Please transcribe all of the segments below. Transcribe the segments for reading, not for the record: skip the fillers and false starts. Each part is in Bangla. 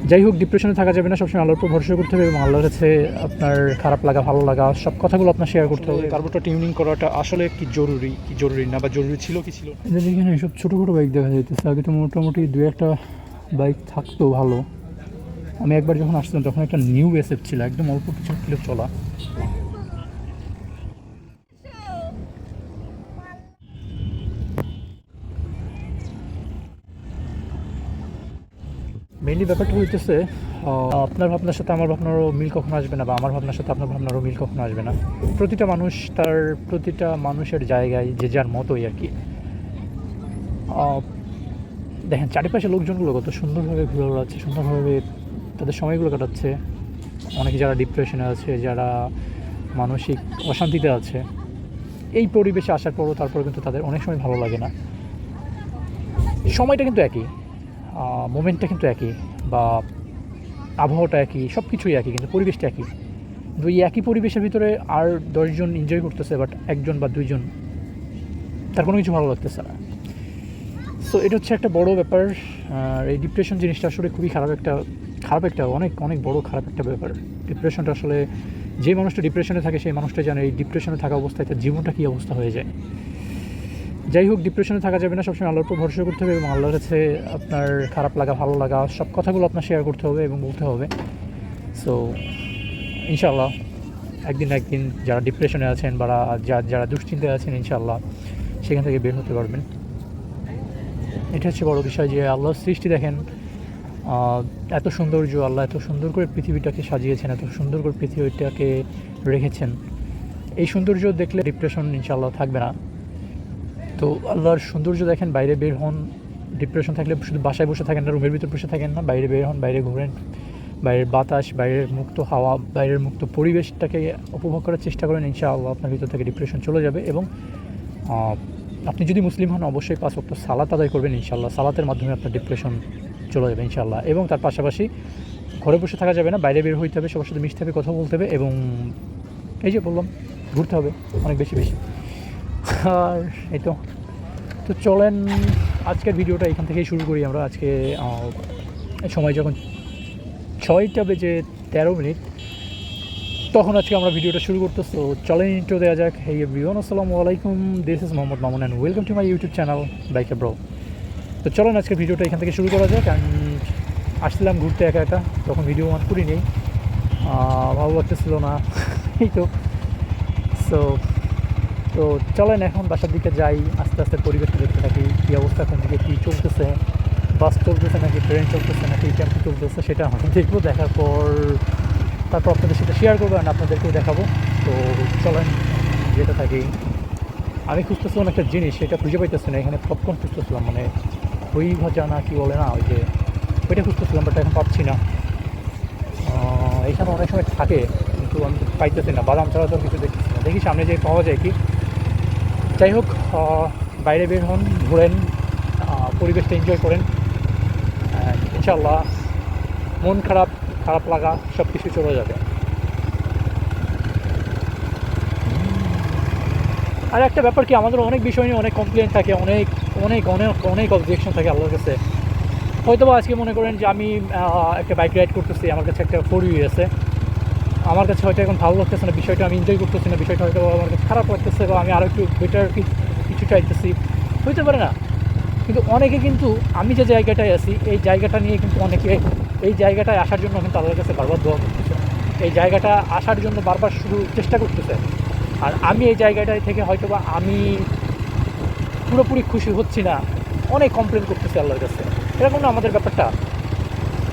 যাই হোক, ডিপ্রেশনে থাকা যাবে না, সবসময় আল্লাহর উপর ভরসা করতে হবে এবং আল্লাহর কাছে আপনার খারাপ লাগা ভালো লাগা সব কথাগুলো আপনার শেয়ার করতে হবে। কার্বোটা টিউনিং করাটা আসলে কি জরুরি না, বা জরুরি ছিল কি ছিল না? এখানে সব ছোটোখাটো বাইক দেখা যাইতেছে। আগে তো মোটামুটি দু একটা বাইক থাকতো ভালো। আমি একবার যখন আসছিলাম তখন একটা নিউ এসএফ ছিল, একদম অল্প কিছু কিলো চলা। মেইনলি ব্যাপারটা হইতেছে আপনার ভাবনার সাথে আমার ভাবনারও মিল কখনো আসবে না, বা আমার ভাবনার সাথে আপনার ভাবনারও মিল কখনো আসবে না। প্রতিটা মানুষ তার প্রতিটা মানুষের জায়গায় যে যার মতোই আর কি। দেখেন চারিপাশে লোকজনগুলো কত সুন্দরভাবে ঘুরে বেড়াচ্ছে, সুন্দরভাবে তাদের সময়গুলো কাটাচ্ছে। অনেকে যারা ডিপ্রেশনে আছে, যারা মানসিক অশান্তিতে আছে, এই পরিবেশে আসার পরও তারপর কিন্তু তাদের অনেক সময় ভালো লাগে না। সময়টা কিন্তু একই, মোমেন্টটা কিন্তু একই, বা আবহাওয়াটা একই, সব কিছুই একই, কিন্তু পরিবেশটা একই। কিন্তু এই একই পরিবেশের ভিতরে আর 10জন এনজয় করতেছে, বাট একজন বা দুইজন তার কোনো কিছু ভালো লাগতেছে না। সো এটা হচ্ছে একটা বড় ব্যাপার। আর এই ডিপ্রেশন জিনিসটা আসলে খুবই খারাপ একটা অনেক অনেক বড় খারাপ একটা ব্যাপার। ডিপ্রেশনটা আসলে, যে মানুষটা ডিপ্রেশনে থাকে সেই মানুষটা জানে এই ডিপ্রেশনে থাকা অবস্থায় তার জীবনটা কী অবস্থা হয়ে যায়। যাই হোক, ডিপ্রেশনে থাকা যাবে না, সবসময় আল্লাহর উপর ভরসা করতে হবে এবং আল্লাহর কাছে আপনার খারাপ লাগা ভালো লাগা সব কথাগুলো আপনার শেয়ার করতে হবে এবং বলতে হবে। সো ইনশাআল্লাহ একদিন যারা ডিপ্রেশনে আছেন বা যারা দুশ্চিন্তায় আছেন, ইনশাআল্লাহ সেখান থেকে বের হতে পারবেন। এটা হচ্ছে বড় বিষয় যে আল্লাহর সৃষ্টি দেখেন, এত সৌন্দর্য, আল্লাহ এত সুন্দর করে পৃথিবীটাকে সাজিয়েছেন, এত সুন্দর করে পৃথিবীটাকে রেখেছেন। এই সৌন্দর্য দেখলে ডিপ্রেশন ইনশাআল্লাহ থাকবে না। তো আল্লাহর সৌন্দর্য দেখেন, বাইরে বের হন। ডিপ্রেশন থাকলে শুধু বাসায় বসে থাকেন না, রুমের ভিতর বসে থাকেন না, বাইরে বের হন, বাইরে ঘোরেন, বাইরের বাতাস, বাইরের মুক্ত হাওয়া, বাইরের মুক্ত পরিবেশটাকে উপভোগ করার চেষ্টা করেন। ইনশাআল্লাহ আপনার ভিতর থেকে ডিপ্রেশন চলে যাবে। এবং আপনি যদি মুসলিম হন অবশ্যই 5 ওয়াক্ত সালাত আদায় করবেন ইনশাআল্লাহ। সালাতের মাধ্যমে আপনার ডিপ্রেশন চলে যাবে ইনশাআল্লাহ। এবং তার পাশাপাশি ঘরে বসে থাকা যাবে না, বাইরে বের হইতে হবে, সবার সাথে মিশতে হবে, কথা বলতে হবে, এবং এই যে বললাম ঘুরতে হবে অনেক বেশি। আর এই তো চলেন আজকের ভিডিওটা এখান থেকেই শুরু করি আমরা। আজকে সময় যখন 6টা বেজে 13 মিনিট, তখন আজকে আমরা ভিডিওটা শুরু করতেছি। তো চলেন ইন্ট্রো দেওয়া যাক। হেই এভরিওয়ান, আসসালামু আলাইকুম, this is Mohammad Mamun and welcome to my YouTube channel বাইকে ব্রো। তো চলেন আজকে ভিডিওটা এখান থেকে শুরু করা যাক। অ্যান্ড আসছিলাম ঘুরতে একা একা, তখন ভিডিও অন করি নেই, ভালো লাগতেছিল না। এই তো তো চলেন এখন বাসার দিকে যাই, আস্তে আস্তে পরিবেশটা দেখতে থাকি, কী অবস্থা, কোন দিকে কী চলতেছে, বাস চলতেছে নাকি ট্রেন চলতেছে নাকি টেম্পো চলতেছে, সেটা আমি দেখবো। দেখার পর তারপর আপনাদের সাথে শেয়ার করবো আর আপনাদেরকেও দেখাবো। তো চলেন যেতে থাকি। আমি খুঁজতেছিলাম একটা জিনিস, সেটা খুঁজে পাইতেছি না। এখানে পপকর্ন খুঁজতেছিলাম, মানে দই ভাজা না কি বলে না, ওই যে ওইটা খুঁজতেছিলাম, বাট এখন পাচ্ছি না। এখানে অনেক সময় থাকে কিন্তু আমি পাইতেছি না। বাদাম ছাড়া তো কিছু দেখতেছি না, দেখি সামনে যে পাওয়া যায় কি। যাই হোক, বাইরে বের হন, ঘোরেন, পরিবেশটা এনজয় করেন। ইনশাআল্লাহ মন খারাপ লাগা সব কিছু চলে যাবে। আর একটা ব্যাপার কি, আমাদের অনেক বিষয় নিয়ে অনেক কমপ্লেন থাকে, অনেক অনেক অনেক অনেক অবজেকশন থাকে আল্লাহর কাছে। হয়তো বা আজকে মনে করেন যে আমি একটা বাইক রাইড করতেছি, আমার কাছে একটা 4 হুইলার আছে, আমার কাছে হয়তো এখন ভালো লাগতেছে না, বিষয়টা আমি এনজয় করতেছি না, বিষয়টা হয়তো আমার কাছে খারাপ লাগতেছে, বা আমি আরও একটু বেটার কিছু চাইতেছি, হইতে পারে না। কিন্তু অনেকে কিন্তু আমি যে জায়গাটায় আছি এই জায়গাটা নিয়ে কিন্তু অনেকে এই জায়গাটায় আসার জন্য কিন্তু আল্লাহর কাছে বারবার দোয়া করতেছে, এই জায়গাটা আসার জন্য বারবার শুধু চেষ্টা করতেছে। আর আমি এই জায়গাটায় থেকে হয়তো বা আমি পুরোপুরি খুশি হচ্ছি না, অনেক কমপ্লেন করতেছে আল্লাহর কাছে। এরকম না আমাদের ব্যাপারটা।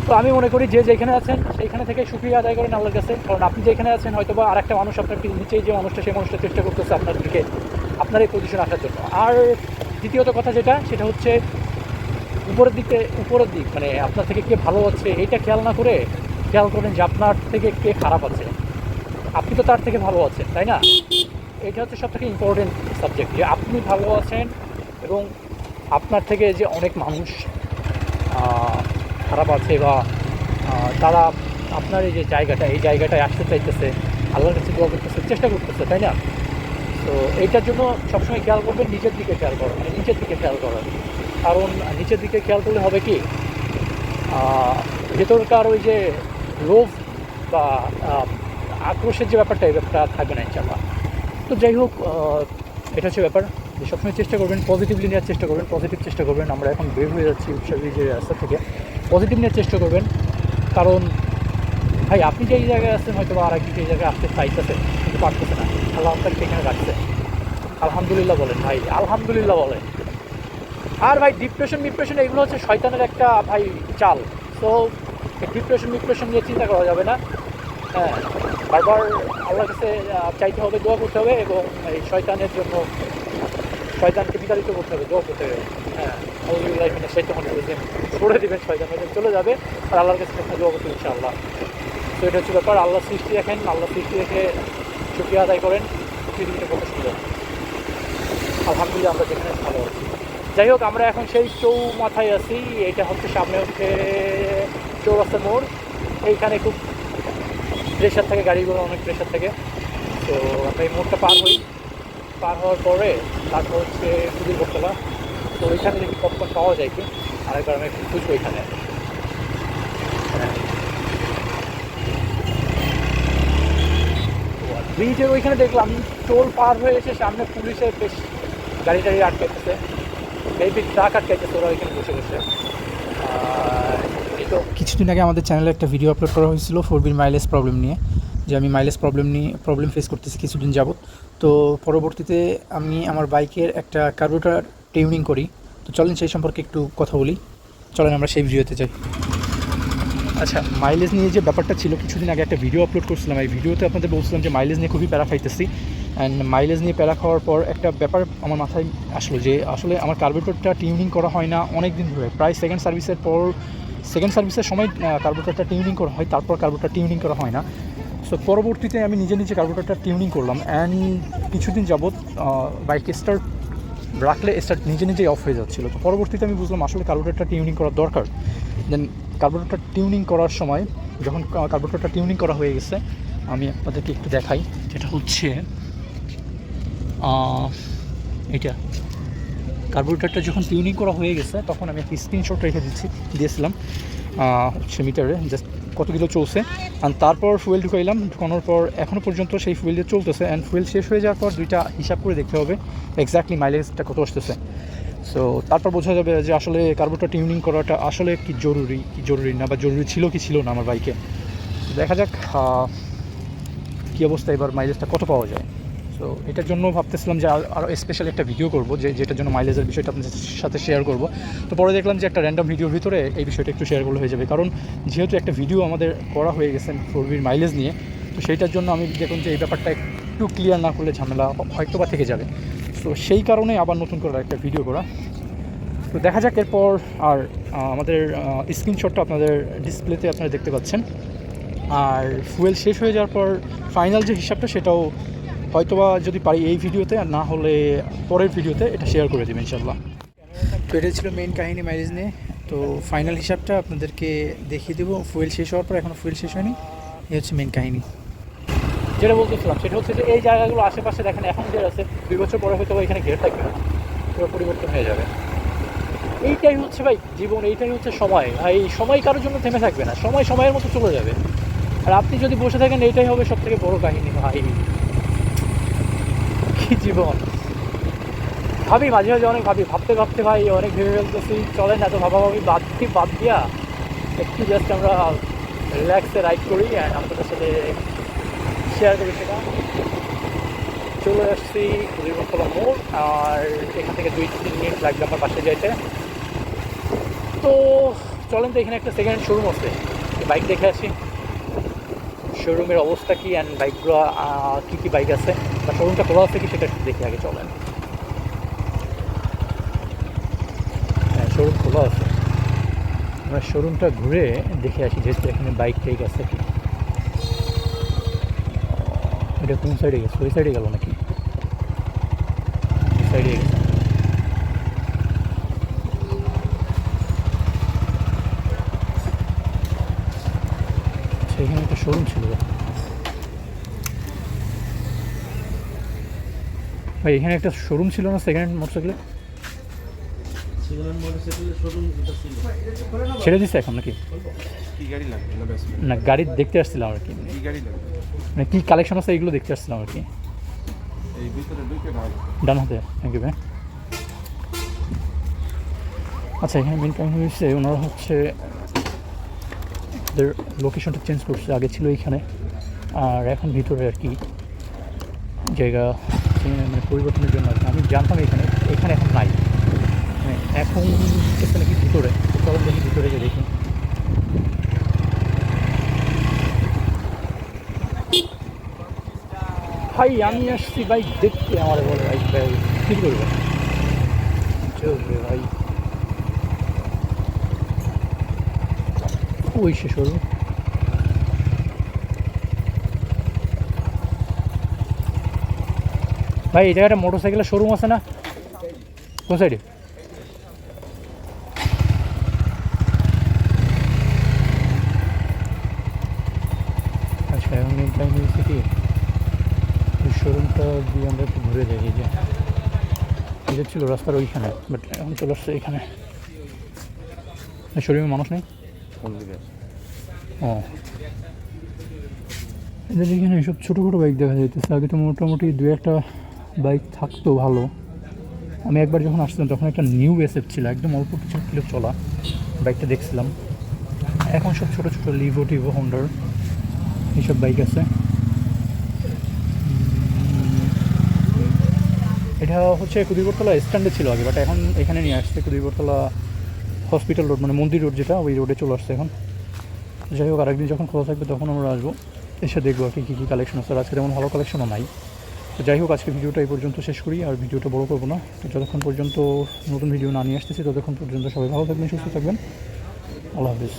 তো আমি মনে করি যে যেখানে আছেন সেইখানে থেকে শুকরিয়া আদায় করেন আল্লাহর কাছে। কারণ আপনি যেখানে আছেন হয়তো বা আর একটা মানুষ আপনার নিচেই যে মানুষটা, সেই মানুষটা চেষ্টা করতেছে আপনার দিকে, আপনার এই পজিশনে আসার জন্য। আর দ্বিতীয়ত কথা সেটা হচ্ছে উপরের দিক, মানে আপনার থেকে কে ভালো আছে এইটা খেয়াল না করে খেয়াল করেন যে আপনার থেকে কে খারাপ আছে। আপনি তো তার থেকে ভালো আছেন, তাই না? এটা হচ্ছে সবথেকে ইম্পর্টেন্ট সাবজেক্ট, যে আপনি ভালো আছেন এবং আপনার থেকে যে অনেক মানুষ খারাপ আছে, বা তারা আপনার এই যে এই জায়গাটায় আসতে চাইতেছে, আল্লাহর কাছে দোয়া করতেছে, চেষ্টা করতেছে, তাই না? তো এইটার জন্য সবসময় খেয়াল করবেন, নিচের দিকে খেয়াল করা, মানে নিচের দিকে খেয়াল করা। কারণ নিচের দিকে খেয়াল করলে হবে কি, ভেতরকার ওই যে লোভ বা আক্রোশের যে ব্যাপারটা, এই ব্যাপারটা থাকবে না ইনশাল্লাহ। তো যাই হোক, এটা হচ্ছে ব্যাপার যে সবসময় চেষ্টা করবেন পজিটিভলি নেওয়ার চেষ্টা করবেন, পজিটিভ চেষ্টা করবেন। আমরা এখন বের হয়ে যাচ্ছি উৎসাহী যে রাস্তা থেকে, পজিটিভ নেওয়ার চেষ্টা করবেন। কারণ ভাই আপনি যেই জায়গায় আছেন হয়তো বা আর একদিকে এই জায়গায় আসতে চাইতেছে কিন্তু পারতেছে না, আল্লাহ আপনাকে এখানে রাখছে। আলহামদুলিল্লাহ বলেন ভাই, আলহামদুলিল্লাহ বলেন। আর ভাই ডিপ্রেশন এগুলো হচ্ছে শয়তানের একটা ভাই চাল। তো ডিপ্রেশন নিয়ে চিন্তা করা যাবে না। হ্যাঁ, বারবার আল্লাহর কাছে চাইতে হবে, দোয়া করতে হবে এবং এই শয়তানের জন্য শয়তানকে বিতাড়িত করতে হবে, দোয়া করতে হবে। হ্যাঁ, আল্লাহ সেই তখন ছড়ে দেবেন, শয়তান চলে যাবে আর আল্লাহর কাছে আপনি দোয়া করতে হবে ইনশাআল্লাহ। তো এটা হচ্ছে ব্যাপার। আল্লাহ সৃষ্টি দেখেন, আল্লাহ সৃষ্টি দেখে শুকরিয়া আদায় করেন। পৃথিবীটা কত সুন্দর, আলহামদুলিল্লাহ আমরা যেখানে ভালো আছি। যাই হোক, আমরা এখন সেই মাথায় আছি। এটা হচ্ছে সামনে হচ্ছে চৌরাস্তা মোড়। এইখানে খুব প্রেশার থাকে, গাড়িগুলো অনেক প্রেশার থাকে। তো আমরা এই মোড়টা পার হই, পার হওয়ার পরে তারপর হচ্ছে খুদির বটতলা। তো ওইখানে দেখি পপকর্ন পাওয়া যায় কি, আরেকবার আমি একটু খুঁজবো এখানে। ব্রিজের ওইখানে দেখলাম টোল পার হয়ে এসে সামনে পুলিশের বেশ গাড়ি টাড়ি আটকাইতেছে, মেবি ট্রাক আটকাইতেছে ওরা ওইখানে বসে বসে। এই তো কিছুদিন আগে আমাদের চ্যানেলে একটা ভিডিও আপলোড করা হয়েছিল 4B মাইলেজ প্রবলেম নিয়ে, যে আমি মাইলেজ প্রবলেম ফেস করতেছি কিছুদিন যাবত। তো পরবর্তীতে আমি আমার বাইকের একটা কার্বোরেটর টিউনিং করি। তো চলেন সেই সম্পর্কে একটু কথা বলি, চলেন আমরা সেই ভিডিওতে যাই। আচ্ছা, মাইলেজ নিয়ে যে ব্যাপারটা ছিল, কিছুদিন আগে একটা ভিডিও আপলোড করছিলাম। এই ভিডিওতে আপনাদের বলছিলাম যে মাইলেজ নিয়ে খুবই প্যারা খাইতেছি। অ্যান্ড মাইলেজ নিয়ে প্যারা খাওয়ার পর একটা ব্যাপার আমার মাথায় আসলো যে আসলে আমার কার্বোরেটরটা টিউনিং করা হয় না অনেক দিন ধরে, প্রায় সেকেন্ড সার্ভিসের সময় কার্বোরেটরটা টিউনিং করা হয়, তারপর কার্বোরেটর টিউনিং করা হয় না। সো পরবর্তীতে আমি নিজে কার্বোরেটরটা টিউনিং করলাম। অ্যান্ড কিছুদিন যাবৎ বাইক স্টার্ট রাখলে স্টার্ট নিজেই অফ হয়ে যাচ্ছিলো। তো পরবর্তীতে আমি বুঝলাম আসলে কার্বোরেটরটা টিউনিং করা দরকার। দেন কার্বোরেটর টিউনিং করার সময় যখন কার্বোরেটরটা টিউনিং করা হয়ে গেছে, আমি আপনাদেরকে একটু দেখাই। যেটা হচ্ছে এটা কার্বোরেটরটা যখন টিউনিং করা হয়ে গেছে তখন আমি একটা স্ক্রিনশট দিয়েছিলাম হচ্ছে মিটারে, জাস্ট কত কিলো চলছে। অ্যান্ড তারপর ফুয়েল ঢুকানোর পর এখনও পর্যন্ত সেই ফুয়েল দিয়ে চলতেছে। অ্যান্ড ফুয়েল শেষ হয়ে যাওয়ার পর দুইটা হিসাব করে দেখতে হবে এক্স্যাক্টলি মাইলেজটা কত আসতেছে। সো তারপর বোঝা যাবে যে আসলে কার্বোরেটর টিউনিং করাটা আসলে কি জরুরি না, বা জরুরি ছিল কি ছিল না আমার বাইকে। দেখা যাক কী অবস্থা, এবার মাইলেজটা কত পাওয়া যায়। সো এটার জন্য ভাবতেছিলাম যে আরও স্পেশাল একটা ভিডিও করব, যেটার জন্য মাইলেজের বিষয়টা আপনাদের সাথে শেয়ার করব। তো পরে দেখলাম যে একটা র্যান্ডম ভিডিওর ভিতরে এই বিষয়টা একটু শেয়ার করলে হয়ে যাবে, কারণ যেহেতু একটা ভিডিও আমাদের করা হয়ে গেছে 4Bর মাইলেজ নিয়ে। তো সেইটার জন্য আমি দেখলাম যে এই ব্যাপারটা একটু ক্লিয়ার না করলে ঝামেলা হয়তো বা থেকে যাবে। তো সেই কারণে আবার নতুন করে একটা ভিডিও করা। তো দেখা যাক এরপর। আর আমাদের স্ক্রিনশটটা আপনাদের ডিসপ্লেতে আপনারা দেখতে পাচ্ছেন। আর ফুয়েল শেষ হয়ে যাওয়ার পর ফাইনাল যে হিসাবটা সেটাও হয়তোবা যদি পারি এই ভিডিওতে, আর না হলে পরের ভিডিওতে এটা শেয়ার করে দেবেন ইনশাল্লাহ। তো এটাই ছিল মেইন কাহিনী মাইলেজ নিয়ে। তো ফাইনাল হিসাবটা আপনাদেরকে দেখিয়ে দেবো ফুয়েল শেষ হওয়ার পর, এখনও ফুয়েল শেষ হয়নি। এই হচ্ছে মেইন কাহিনী। যেটা বলতেছিলাম সেটা হচ্ছে যে এই জায়গাগুলো আশেপাশে দেখেন এখন যে আছে, 2 বছর পরে হয়তো এখানে ঘের থাকবে না, পুরো পরিবর্তন হয়ে যাবে। এইটাই হচ্ছে ভাই জীবন, এইটাই হচ্ছে সময়। এই সময় কারোর জন্য থেমে থাকবে না, সময়ের মতো চলে যাবে। আর আপনি যদি বসে থাকেন এইটাই হবে সব থেকে বড় কাহিনী। ভাই কি জীবন, মাঝে অনেক ভাবতে ভাই অনেক ভেবে ফেলতেছি। চলেন এত ভাবাভাবি বাদ দিয়া একটু জাস্ট আমরা রিল্যাক্সে রাইড করি অ্যান্ড আপনাদের সাথে শেয়ার করি সেটা। চলে আসছি বটতলা মোড়, আর এখান থেকে 2-3 মিনিট লাগবে আমার পাশে যাইতে। তো চলেন, তো এখানে একটা সেকেন্ড শোরুম আছে, বাইক দেখে আসি শোরুমের অবস্থা কী অ্যান্ড বাইকগুলো কী বাইক আছে বা শোরুমটা খোলা আছে কি সেটা একটু দেখে আগে চলেন। হ্যাঁ, শোরুম খোলা আছে, আমরা শোরুমটা ঘুরে দেখে আসি যেহেতু এখানে বাইক টাইক আছে কি। এটা কোন সাইডে গেছে, ওই সাইডে গেল নাকি? সাইডে গেছে। এখানে একটা শোরুম ছিল ভাই, এখানে একটা শোরুম ছিল না সেকেন্ড মোটরসাইকেলের? ছেড়ে দিচ্ছে এখন নাকি? কি গাড়ি লাগবে না ব্যাস না, গাড়ি দেখতে আসছিলাম আর কি, কি গাড়ি লাগবে মানে কী কালেকশন আছে এগুলো দেখতে আসছিলাম আর কি। এই ভিতরে ঢুকে ভালো ডান হাতে, থ্যাংক ইউ ভাই। আচ্ছা, এখানে মেন কাহিনী হচ্ছে ওনারা হচ্ছে ওদের লোকেশনটা চেঞ্জ করছে, আগে ছিল এইখানে আর এখন ভিতরে আর কি জায়গা মানে পরিবর্তনের জন্য আর কি। আমি জানতাম এখানে এখানে এখন নাই, মানে এখন হচ্ছে নাকি ভিতরে, চলো দেখি ভিতরে গিয়ে দেখি। ভাই আমি আসছি বাইক দেখতে, আমার বলে বাইক ভাই কী করবো, চলবে ভাই। ওই শেষ হলো। ভাই এই জায়গাটা মোটর সাইকেলের শোরুম আছে না? কোন সাইডে? আচ্ছা, এখন মেন কাহিনী হচ্ছে কি, ওই শোরুমটা দিয়ে আমরা একটু ঘুরে যাই। এই যে এটা ছিল রাস্তার ওইখানে, বাট এখন চলে আসছে এখানে। শোরুমে মানুষ নেই। কোন দিকে ও, এদের এখানে এইসব ছোটো ছোটো বাইক দেখা যাইতেছে। আগে তো মোটামুটি দু একটা বাইক থাকতো ভালো। আমি একবার যখন আসছিলাম তখন একটা নিউ এসএফ ছিল, একদম অল্প কিছু কিলো চলা বাইকটা দেখছিলাম। এখন সব ছোটো ছোটো লিভো টিভো হন্ডার এইসব বাইক আছে। এটা হচ্ছে কুদিরবরতলা স্ট্যান্ডে ছিল আগে, বাট এখন এখানে নিয়ে আসছে কুদিরবরতলা হসপিটাল রোড, মানে মন্দির রোড যেটা, ওই রোডে চলে আসছে এখন। যাই হোক, আরেকদিন যখন খোলা থাকবে তখন আমরা আসবো, এসে দেখবো আর কি কী কী কালেকশন আছে। আর আজকে তেমন ভালো কালেকশনও নাই। তো যাই হোক, আজকে ভিডিওটা এই পর্যন্ত শেষ করি, আর ভিডিওটা বড় করবো না। তো যতক্ষণ পর্যন্ত নতুন ভিডিও না নিয়ে আসতেছি ততক্ষণ পর্যন্ত সবাই ভালো থাকবেন, সুস্থ থাকবেন। আল্লাহ হাফিজ।